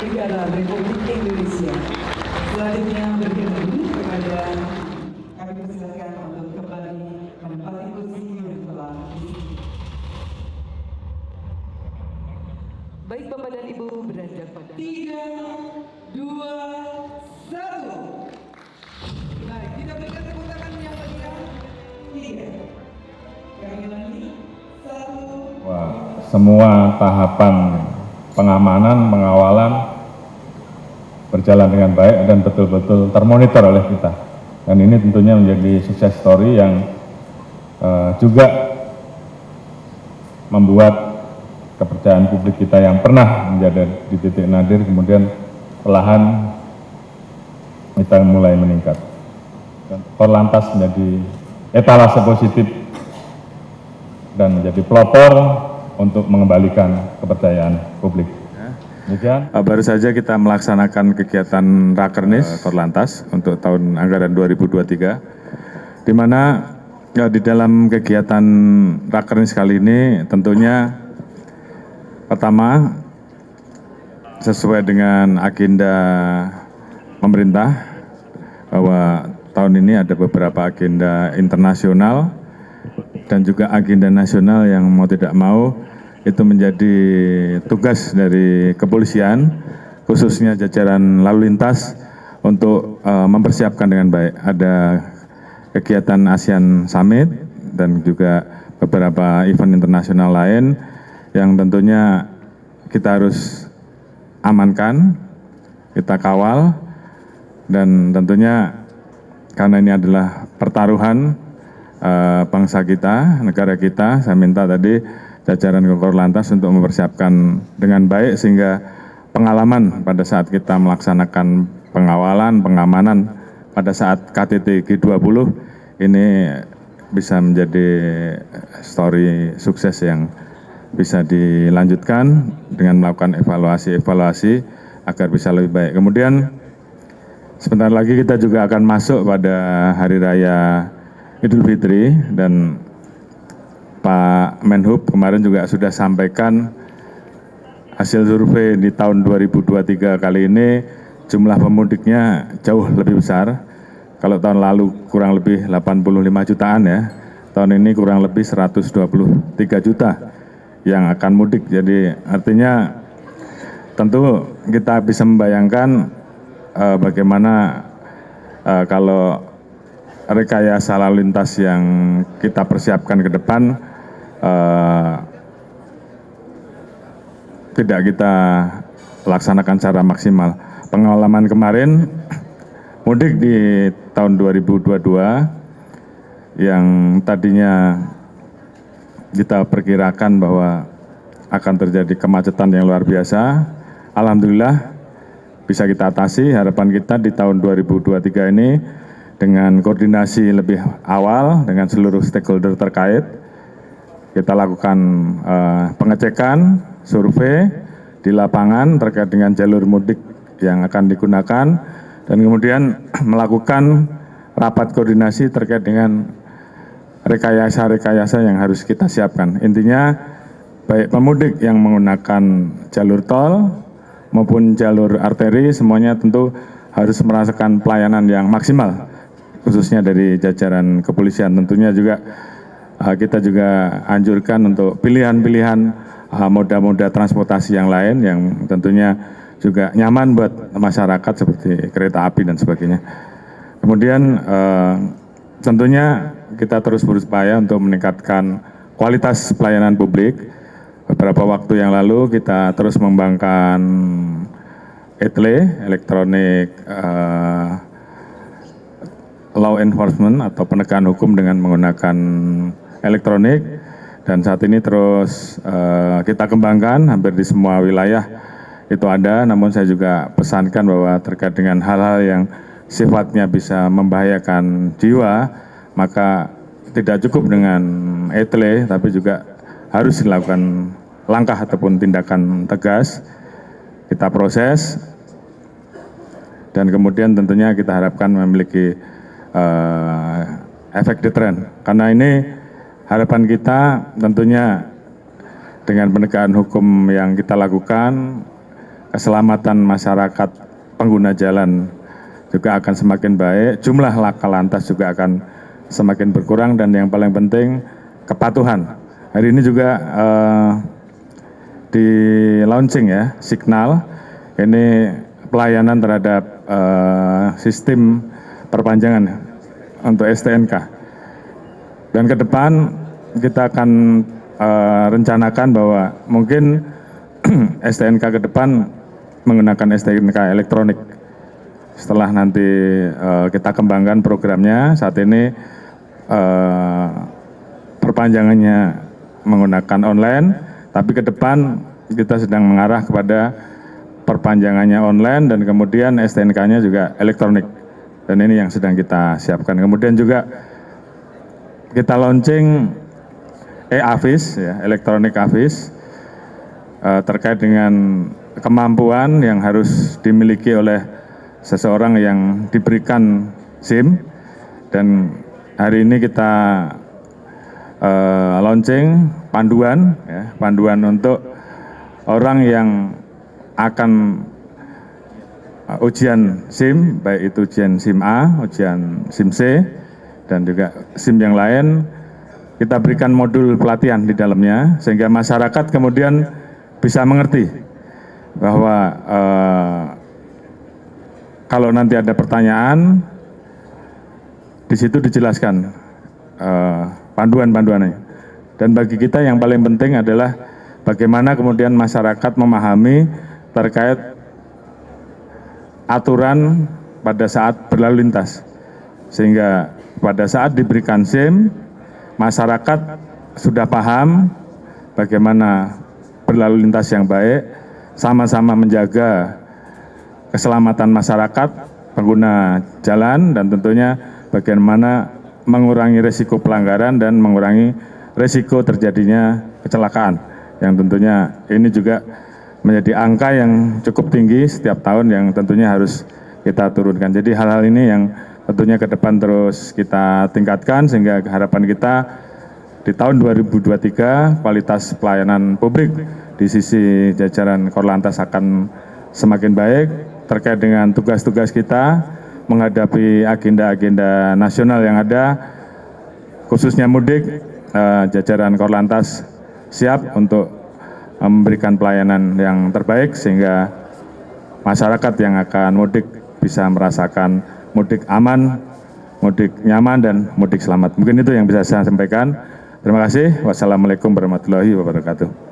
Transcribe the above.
Negara Republik Indonesia. Selanjutnya berkenan kepada kami persilakan untuk kembali menempati posisi yang telah disediakan. Baik Bapak dan Ibu beranjak pada 3, 2, 1. Baik, kita berikan tepuk tangan yang meriah. 3. Kami ulangi. 1. Wah, semua tahapan pengamanan, pengawalan berjalan dengan baik dan betul-betul termonitor oleh kita. Dan ini tentunya menjadi sukses story yang juga membuat kepercayaan publik kita yang pernah menjadi di titik nadir, kemudian perlahan kita mulai meningkat. Korlantas menjadi etalase positif dan menjadi pelopor untuk mengembalikan kepercayaan publik. Demikian. Baru saja kita melaksanakan kegiatan Rakernis Korlantas untuk tahun anggaran 2023, di mana di dalam kegiatan Rakernis kali ini tentunya pertama sesuai dengan agenda pemerintah bahwa tahun ini ada beberapa agenda internasional dan juga agenda nasional yang mau tidak mau itu menjadi tugas dari kepolisian, khususnya jajaran lalu lintas untuk mempersiapkan dengan baik. Ada kegiatan ASEAN Summit dan juga beberapa event internasional lain yang tentunya kita harus amankan, kita kawal, dan tentunya karena ini adalah pertaruhan bangsa kita, negara kita, saya minta tadi jajaran Korlantas untuk mempersiapkan dengan baik sehingga pengalaman pada saat kita melaksanakan pengawalan, pengamanan pada saat KTT G20 ini bisa menjadi story sukses yang bisa dilanjutkan dengan melakukan evaluasi-evaluasi agar bisa lebih baik. Kemudian sebentar lagi kita juga akan masuk pada Hari Raya Idul Fitri dan Pak Menhub kemarin juga sudah sampaikan hasil survei di tahun 2023 kali ini jumlah pemudiknya jauh lebih besar. Kalau tahun lalu kurang lebih 85 jutaan ya, tahun ini kurang lebih 123 juta yang akan mudik. Jadi artinya tentu kita bisa membayangkan bagaimana kalau rekayasa lalu lintas yang kita persiapkan ke depan tidak kita laksanakan secara maksimal. Pengalaman kemarin mudik di tahun 2022 yang tadinya kita perkirakan bahwa akan terjadi kemacetan yang luar biasa, alhamdulillah bisa kita atasi. Harapan kita di tahun 2023 ini dengan koordinasi lebih awal dengan seluruh stakeholder terkait, kita lakukan pengecekan, survei di lapangan terkait dengan jalur mudik yang akan digunakan, dan kemudian melakukan rapat koordinasi terkait dengan rekayasa-rekayasa yang harus kita siapkan. Intinya baik pemudik yang menggunakan jalur tol maupun jalur arteri semuanya tentu harus merasakan pelayanan yang maksimal, khususnya dari jajaran kepolisian. Tentunya juga kita juga anjurkan untuk pilihan-pilihan moda-moda transportasi yang lain yang tentunya juga nyaman buat masyarakat seperti kereta api dan sebagainya. Kemudian tentunya kita terus berupaya untuk meningkatkan kualitas pelayanan publik. Beberapa waktu yang lalu kita terus mengembangkan ETLE, elektronik law enforcement atau penegakan hukum dengan menggunakan elektronik, dan saat ini terus kita kembangkan hampir di semua wilayah itu ada. Namun saya juga pesankan bahwa terkait dengan hal-hal yang sifatnya bisa membahayakan jiwa, maka tidak cukup dengan ETLE tapi juga harus dilakukan langkah ataupun tindakan tegas. Kita proses dan kemudian tentunya kita harapkan memiliki efek deteren, karena ini harapan kita tentunya dengan penegakan hukum yang kita lakukan, keselamatan masyarakat pengguna jalan juga akan semakin baik, jumlah laka lantas juga akan semakin berkurang, dan yang paling penting kepatuhan. Hari ini juga di launching ya, Signal, ini pelayanan terhadap sistem perpanjangan untuk STNK. Dan ke depan kita akan rencanakan bahwa mungkin STNK ke depan menggunakan STNK elektronik. Setelah nanti kita kembangkan programnya, saat ini perpanjangannya menggunakan online, tapi ke depan kita sedang mengarah kepada perpanjangannya online dan kemudian STNK-nya juga elektronik. Dan ini yang sedang kita siapkan. Kemudian juga kita launching e-Avis, ya, elektronik Avis, terkait dengan kemampuan yang harus dimiliki oleh seseorang yang diberikan SIM. Dan hari ini kita launching panduan, ya, panduan untuk orang yang akan ujian SIM, baik itu ujian SIM A, ujian SIM C, dan juga SIM yang lain. Kita berikan modul pelatihan di dalamnya, sehingga masyarakat kemudian bisa mengerti bahwa kalau nanti ada pertanyaan, di situ dijelaskan panduan-panduannya. Dan bagi kita yang paling penting adalah bagaimana kemudian masyarakat memahami terkait aturan pada saat berlalu lintas. Sehingga pada saat diberikan SIM, masyarakat sudah paham bagaimana berlalu lintas yang baik, sama-sama menjaga keselamatan masyarakat, pengguna jalan, dan tentunya bagaimana mengurangi risiko pelanggaran dan mengurangi risiko terjadinya kecelakaan. Yang tentunya ini juga menjadi angka yang cukup tinggi setiap tahun yang tentunya harus kita turunkan. Jadi hal-hal ini yang tentunya ke depan terus kita tingkatkan, sehingga harapan kita di tahun 2023 kualitas pelayanan publik di sisi jajaran Korlantas akan semakin baik. Terkait dengan tugas-tugas kita menghadapi agenda-agenda nasional yang ada, khususnya mudik, jajaran Korlantas siap untuk memberikan pelayanan yang terbaik, sehingga masyarakat yang akan mudik bisa merasakan mudik aman, mudik nyaman, dan mudik selamat. Mungkin itu yang bisa saya sampaikan. Terima kasih. Wassalamualaikum warahmatullahi wabarakatuh.